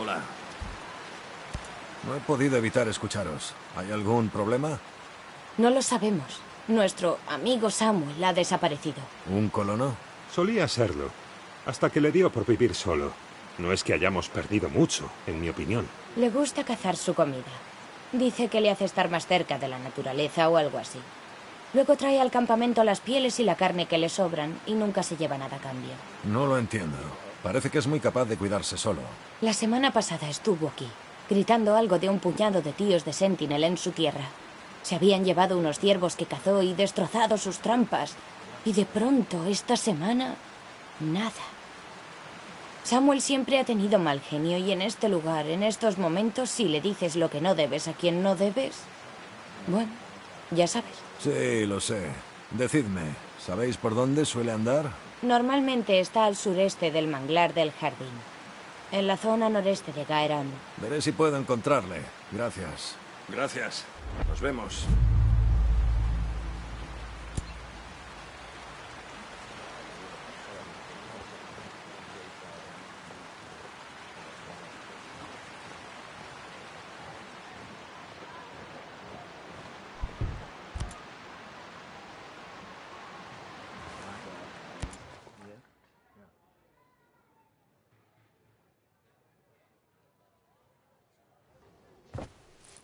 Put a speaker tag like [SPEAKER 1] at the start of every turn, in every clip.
[SPEAKER 1] Hola. No he podido evitar escucharos. ¿Hay algún problema?
[SPEAKER 2] No lo sabemos. Nuestro amigo Samuel ha desaparecido.
[SPEAKER 1] ¿Un colono?
[SPEAKER 3] Solía serlo, hasta que le dio por vivir solo. No es que hayamos perdido mucho, en mi opinión.
[SPEAKER 2] Le gusta cazar su comida. Dice que le hace estar más cerca de la naturaleza o algo así. Luego trae al campamento las pieles y la carne que le sobran y nunca se lleva nada a cambio.
[SPEAKER 1] No lo entiendo. Parece que es muy capaz de cuidarse solo.
[SPEAKER 2] La semana pasada estuvo aquí, gritando algo de un puñado de tíos de Sentinel en su tierra. Se habían llevado unos ciervos que cazó y destrozado sus trampas. Y de pronto, esta semana, nada. Samuel siempre ha tenido mal genio y en este lugar, en estos momentos, si le dices lo que no debes a quien no debes... Bueno, ya sabes.
[SPEAKER 1] Sí, lo sé. Decidme, ¿sabéis por dónde suele andar?
[SPEAKER 2] Normalmente está al sureste del manglar del jardín, en la zona noreste de Gaeran.
[SPEAKER 1] Veré si puedo encontrarle. Gracias. Gracias. Nos vemos.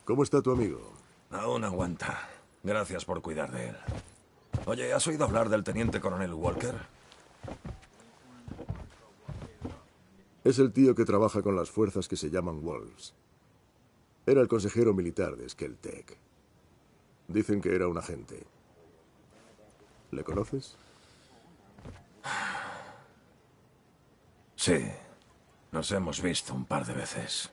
[SPEAKER 4] ¿Cómo está tu amigo?
[SPEAKER 1] Aún aguanta. Gracias por cuidar de él. Oye, ¿has oído hablar del teniente coronel Walker?
[SPEAKER 4] Es el tío que trabaja con las fuerzas que se llaman Wolves. Era el consejero militar de Skeltec. Dicen que era un agente. ¿Le conoces?
[SPEAKER 1] Sí. Nos hemos visto un par de veces.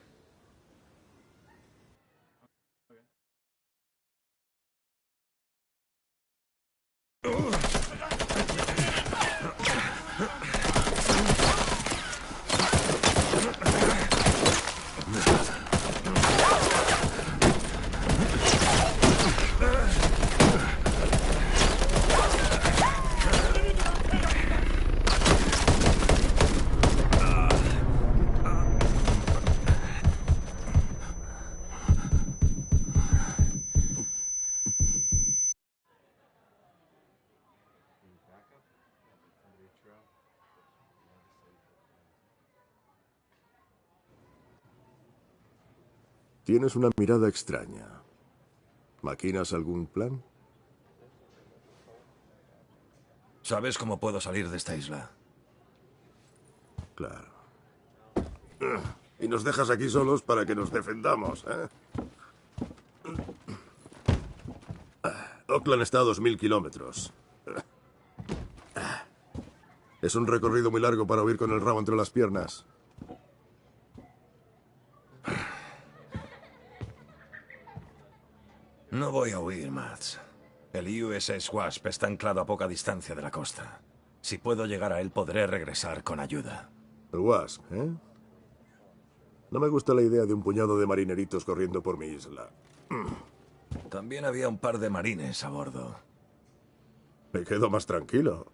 [SPEAKER 4] Tienes una mirada extraña. ¿Maquinas algún plan?
[SPEAKER 1] ¿Sabes cómo puedo salir de esta isla?
[SPEAKER 4] Claro. Y nos dejas aquí solos para que nos defendamos, ¿eh? Auckland está a 2000 kilómetros. Es un recorrido muy largo para huir con el rabo entre las piernas.
[SPEAKER 1] No voy a huir, Mads. El USS Wasp está anclado a poca distancia de la costa. Si puedo llegar a él, podré regresar con ayuda.
[SPEAKER 4] El Wasp, ¿eh? No me gusta la idea de un puñado de marineritos corriendo por mi isla.
[SPEAKER 1] También había un par de marines a bordo.
[SPEAKER 4] Me quedo más tranquilo.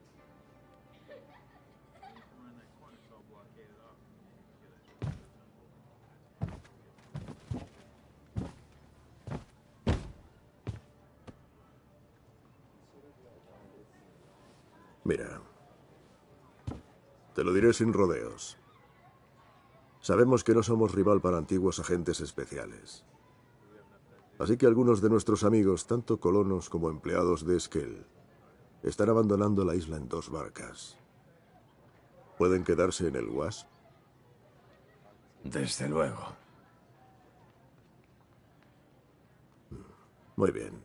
[SPEAKER 4] Mira, te lo diré sin rodeos. Sabemos que no somos rival para antiguos agentes especiales. Así que algunos de nuestros amigos, tanto colonos como empleados de Skell, están abandonando la isla en 2 barcas. ¿Pueden quedarse en el Wasp?
[SPEAKER 1] Desde luego.
[SPEAKER 4] Muy bien.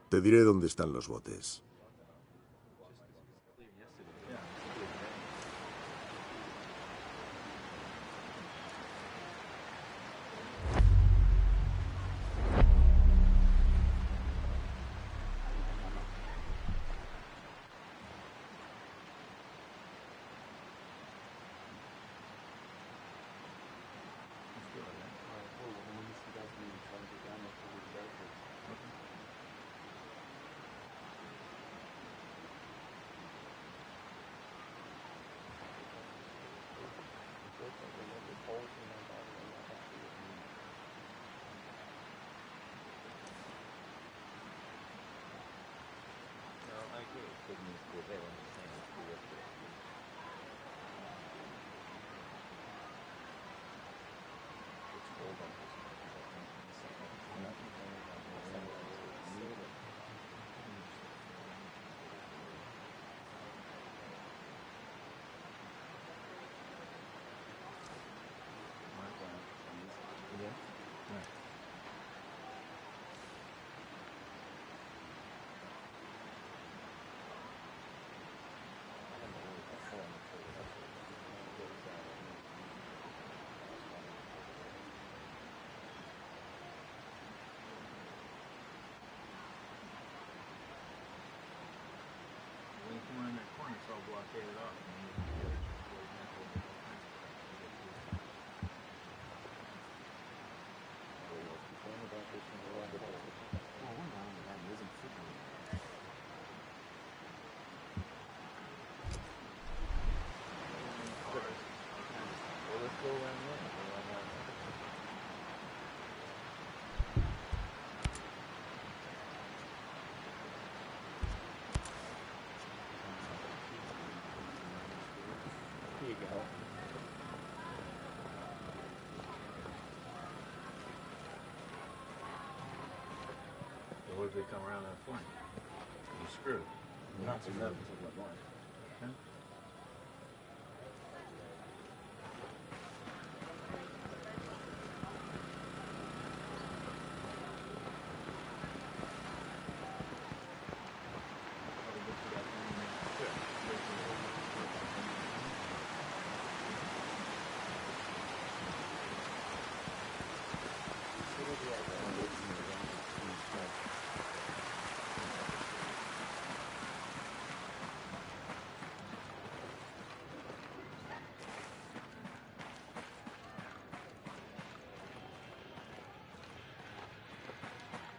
[SPEAKER 4] Te diré dónde están los botes.
[SPEAKER 5] When you come around that corner, it's all blockaded off. And you can go to all kinds of crap to get through. Well, one down that isn't freaking. Well, let's go around there. Here you go. So what if they come around that flank? You're screwed.
[SPEAKER 6] Not so much.
[SPEAKER 5] Huh?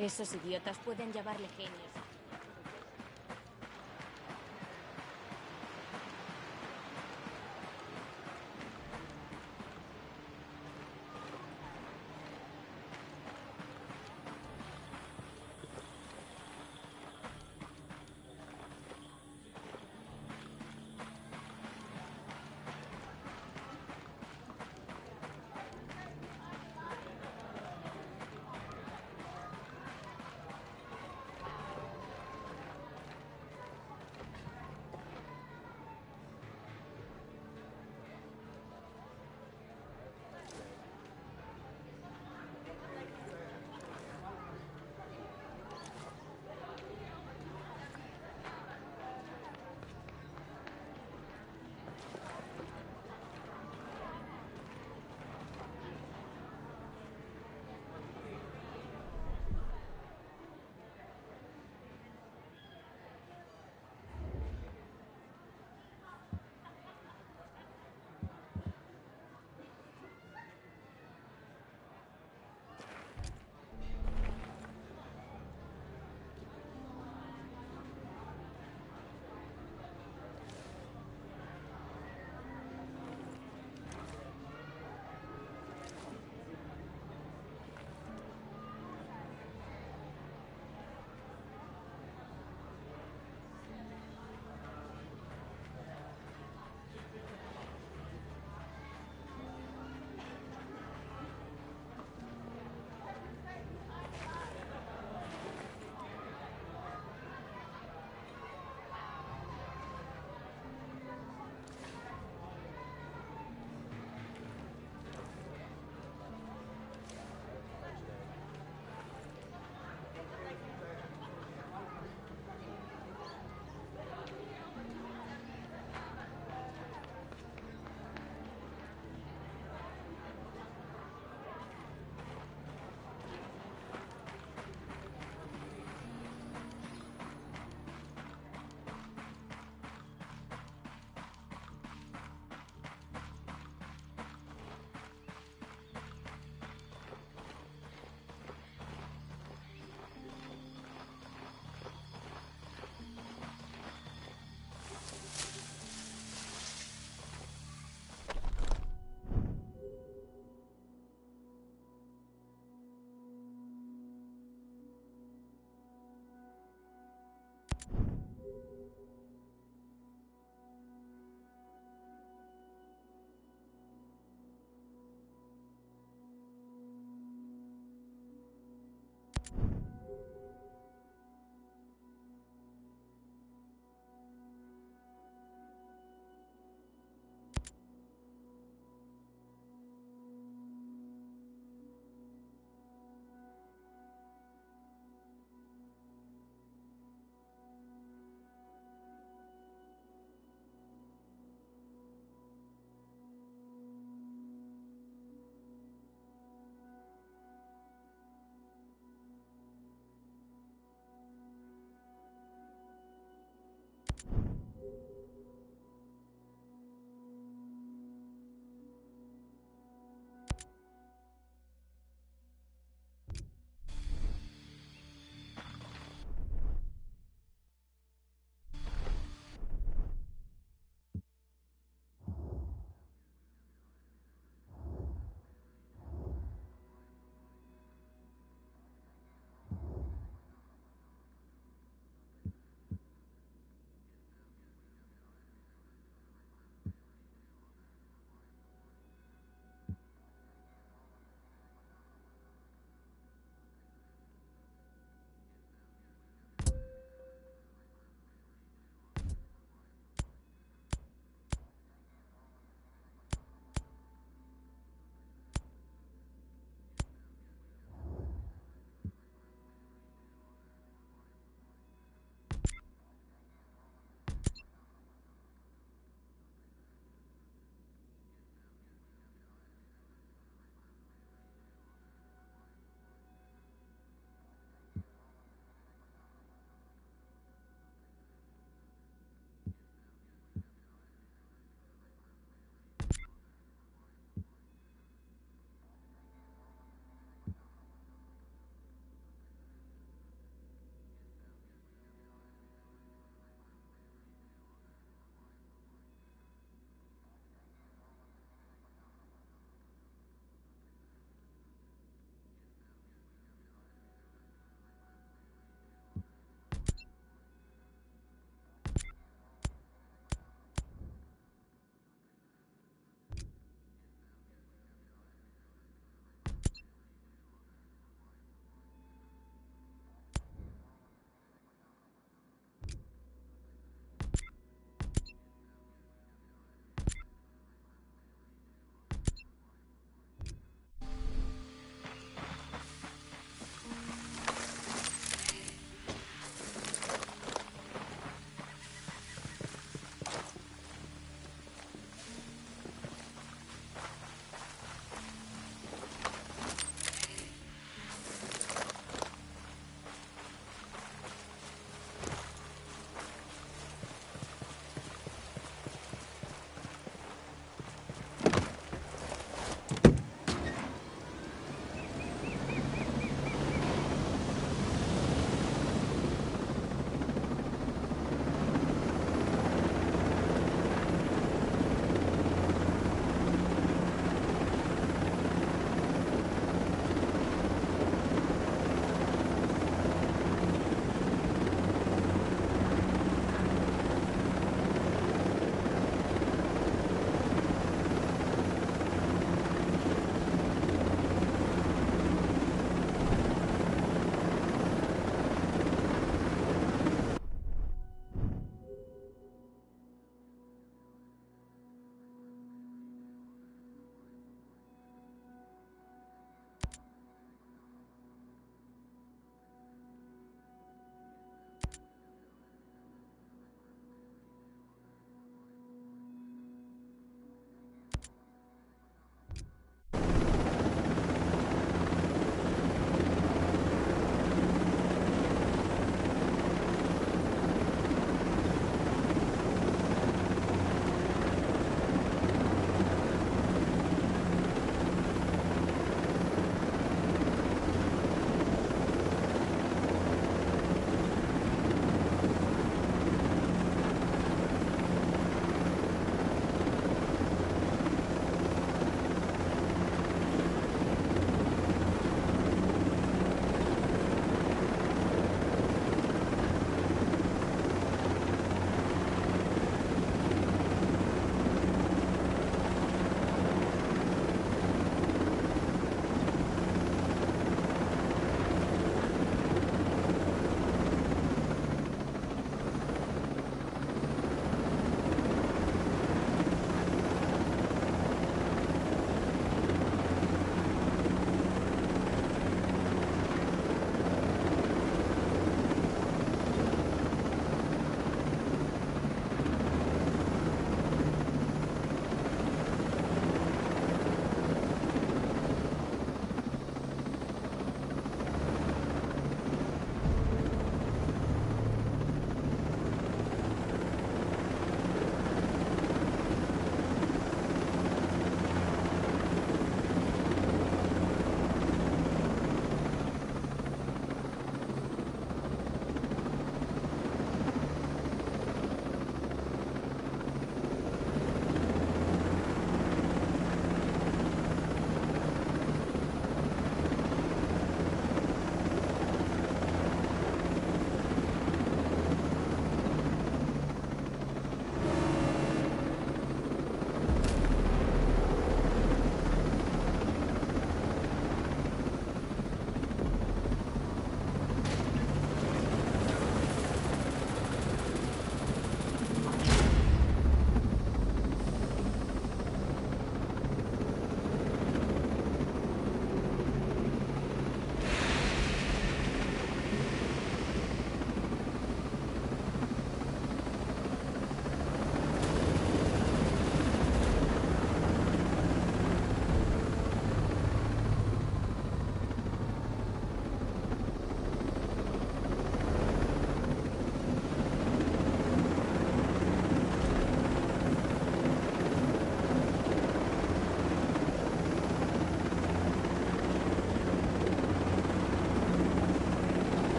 [SPEAKER 2] Esos idiotas pueden llamarle genios.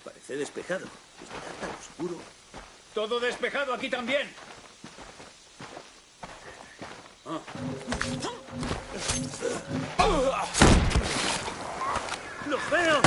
[SPEAKER 6] Parece despejado. Está tan oscuro.
[SPEAKER 7] Todo despejado aquí también.
[SPEAKER 6] ¡Los veo!